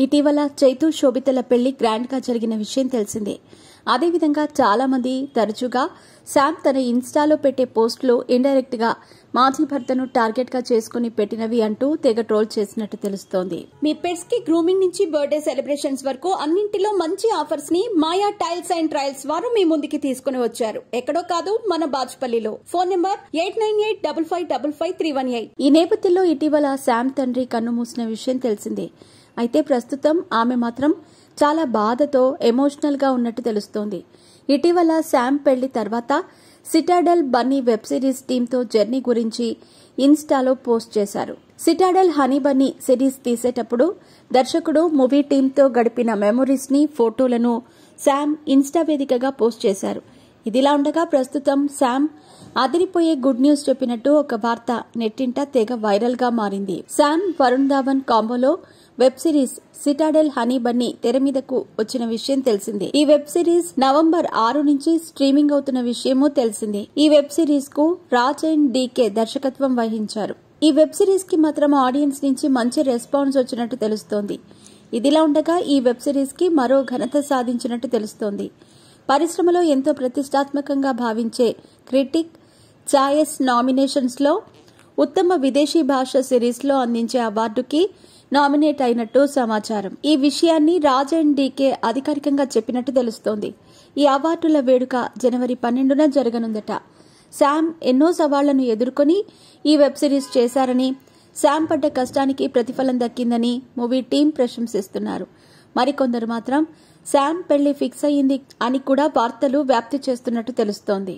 ఇటీవల చైతు శోభితల పెళ్లి గ్రాండ్ గా జరిగిన విషయం తెలిసిందే. అదేవిధంగా చాలా మంది తరచుగా శామ్ తన ఇన్స్టాలో పెట్టే పోస్టులు ఇండైరెక్ట్ గా మాజీ భర్తను టార్గెట్ గా చేసుకుని పెట్టినవి అంటూ తెగ ట్రోల్ చేసినట్టు తెలుస్తోంది. మీ పెట్స్ కి గ్రూమింగ్ నుంచి బర్త్డే సెలబ్రేషన్స్ వరకు అన్నింటిలో మంచి ఆఫర్స్ ని మాయా టైల్స్ అండ్ ట్రయల్స్ వారు మీ ముందుకి తీసుకుని వచ్చారు. ఎక్కడో కాదు, మన బాజ్పల్లిలో. Phone number 8985555318. ఈ నేపథ్యంలో ఇటీవల శామ్ తండ్రి కన్నుమూసిన విషయం తెలిసిందే. అయితే ప్రస్తుతం ఆమె మాత్రం చాలా బాధతో ఎమోషనల్ గా ఉన్నట్టు తెలుస్తోంది. ఇటీవల శామ్ పెళ్లి తర్వాత సిటాడెల్ బన్నీ వెబ్ సిరీస్ టీంతో జర్నీ గురించి ఇన్స్టాలో పోస్ట్ చేశారు. సిటాడెల్ హనీ బన్నీ సిరీస్ తీసేటప్పుడు దర్శకుడు మూవీ టీంతో గడిపిన మెమోరీస్ ని, ఫోటోలను శామ్ ఇన్స్టా వేదికగా పోస్ట్ చేశారు. ఇదిలా ఉండగా ప్రస్తుతం శామ్ అదిరిపోయే గుడ్ న్యూస్ చెప్పినట్టు ఒక వార్త నెట్టింట తెగ వైరల్ గా మారింది. శామ్ వరుణ్ ధావన్ కాంబోలో web series Citadel Honey Bunny తెర మీదకు వచ్చిన విషయం తెలిసిందే. ఈ వెబ్ సిరీస్ నవంబర్ 6 నుంచి స్ట్రీమింగ్ అవుతున్న విషయమూ తెలిసిందే. ఈ వెబ్ సిరీస్ కు రాజ్ అండ్ డీకే దర్శకత్వం వహించారు. ఈ వెబ్ సిరీస్ కి మాత్రం ఆడియన్స్ నుంచి మంచి రెస్పాన్స్ వచ్చినట్టు తెలుస్తోంది. ఇదిలా ఉండగా ఈ వెబ్ సిరీస్ కి మరో ఘనత సాధించినట్టు తెలుస్తోంది. పరిశ్రమలో ఎంతో ప్రతిష్టాత్మకంగా భావించే క్రిటిక్ చాయస్ నామినేషన్స్ లో ఉత్తమ విదేశీ భాష సిరీస్ లో అందించే అవార్డుకి నామినేట్ అయినట్టు సమాచారం. ఈ విషయాన్ని రాజ్ అండ్ డీకే అధికారికంగా చెప్పినట్టు తెలుస్తోంది. ఈ అవార్డుల వేడుక జనవరి 12న జరగనుందట. శామ్ ఎన్నో సవాళ్లను ఎదుర్కొని ఈ వెబ్ సిరీస్ చేశారని, శామ్ పడ్డ కష్టానికి ప్రతిఫలం దక్కిందని మూవీ టీం ప్రశంసిస్తున్నారు. మరికొందరు మాత్రం శామ్ పెళ్లి ఫిక్స్ అయ్యింది అని కూడా వార్తలు వ్యాప్తి చేస్తున్నట్టు తెలుస్తోంది.